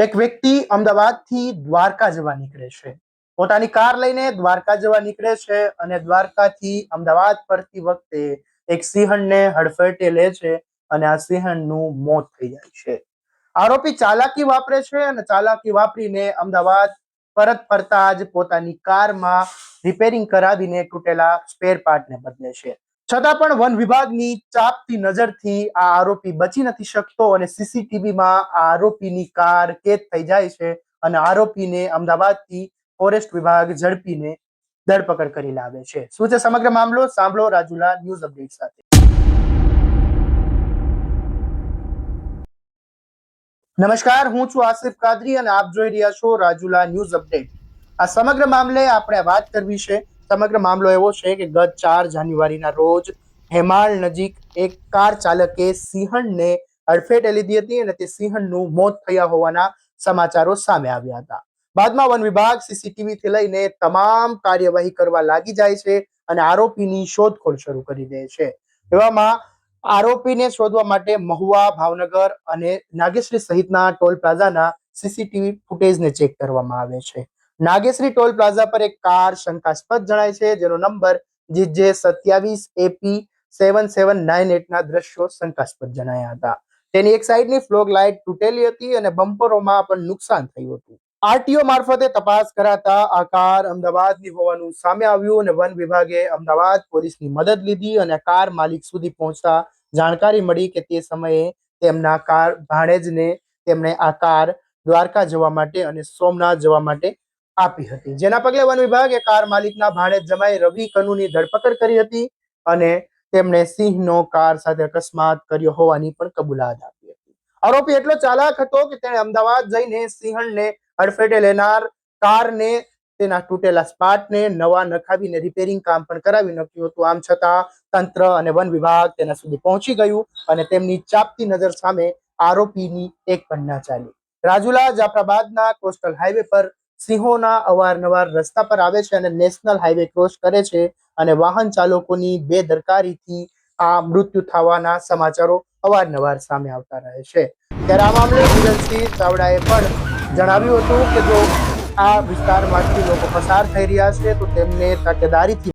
એક વ્યક્તિ અમદાવાદથી દ્વારકા જવા નીકળે છે. પોતાની કાર લઈને દ્વારકા જવા નીકળે છે અને દ્વારકાથી અમદાવાદ ફરતી વખતે એક સિંહણને હડફેટે લે છે અને આ સિંહણનું મોત થઈ જાય છે. આરોપી ચાલાકી વાપરે છે અને ચાલાકી વાપરીને અમદાવાદ પરત ફરતા જ પોતાની કારમાં રિપેરિંગ કરાવીને તૂટેલા સ્પેર પાર્ટને બદલે છે. છતાં પણ વન વિભાગની ચાપતી નજરથી આ આરોપી બચી નથી શકતો અને સીસીટીવીમાં આ આરોપીની કાર કેદ થઈ જાય છે અને આરોપીને અમદાવાદથી ફોરેસ્ટ વિભાગ ઝડપીને ધરપકડ કરી લાવે છે. શું છે સમગ્ર મામલો? સાંભળો રાજુલા ન્યૂઝ અપડેટ સાથે. નમસ્કાર, હું છું આસિફ કાદરી અને આપ જોઈ રહ્યા છો રાજુલા ન્યૂઝ અપડેટ. આ સમગ્ર મામલે આપણે વાત કરવી છે. સમગ્ર મામલો એવો છે કે ગત 4 જાન્યુઆરીના રોજ હેમાળ નજીક એક કાર ચાલકે સિંહણને અડફેટે લીધી હતી અને તે સિંહણનું મોત થયા હોવાના સમાચારો સામે આવ્યા હતા. બાદમાં વન વિભાગ સીસીટીવીથી લઈને તમામ કાર્યવાહી કરવા લાગી જાય છે અને આરોપીની શોધખોળ શરૂ કરી દે છે. એવામાં આરોપીને શોધવા માટે મહુવા, ભાવનગર અને નાગેશ્રી સહિતના ટોલ પ્લાઝાના સીસીટીવી ફૂટેજને ચેક કરવામાં આવે છે. નાગેશ્રી ટોલ પ્લાઝા પર એક કાર શંકાસ્પદ જણાય છે, જેનો નંબર JJ27AP7798 ના દ્રશ્યો શંકાસ્પદ જણાયા હતા. તેની એક સાઈડની ફ્લોગ લાઇટ તૂટેલી હતી અને બમ્પરોમાં પણ નુકસાન થયું હતું. આરટીઓ મારફતે તપાસ કરાતા આ કાર અમદાવાદની હોવાનું સામે આવ્યું અને વન વિભાગે અમદાવાદ પોલીસની મદદ લીધી અને કાર માલિક સુધી પહોંચતા જાણકારી મળી કે તે સમયે તેમના કાર ભાણેજને તેમણે આ કાર દ્વારકા જવા માટે અને સોમનાથ જવા માટે આપી હતી. જેના પગલે વન વિભાગે કાર માલિકના ભાણેજ જમાઈ રવિ કનુની ધરપકડ કરી હતી અને તેમણે સિંહનો કાર સાથે અકસ્માત કર્યો હોવાની પણ કબૂલાત આપી હતી. આરોપી એટલો ચાલાક હતો કે તેણે અમદાવાદ જઈને સિંહણને અડફેટે લેનાર કારને તેના તૂટેલા સ્પાર્ટને નવા નખાવીને રિપેરિંગ કામ પણ કરાવી નાખ્યું હતું. આમ છતાં તંત્ર અને વન વિભાગ તેના સુધી પહોંચી ગયું અને તેમની ચાપતી નજર સામે આરોપીની એક પણ ના ચાલી. રાજુલા જાફરાબાદના કોસ્ટલ હાઈવે પર સિંહોના અવારનવાર રસ્તા પર આવે છે અને નેશનલ હાઈવે ક્રોસ કરે છે અને વાહન ચાલકોની બેદરકારીથી આ મૃત્યુ થવાના સમાચારો અવારનવાર સામે આવતા રહે છે. ત્યારે આ મામલે વિરલસિંહ ચાવડાએ પણ જણાવ્યું હતું કે જો આ વિસ્તારમાંથી લોકો પસાર થઈ રહ્યા છે તો તેમને તકેદારીથી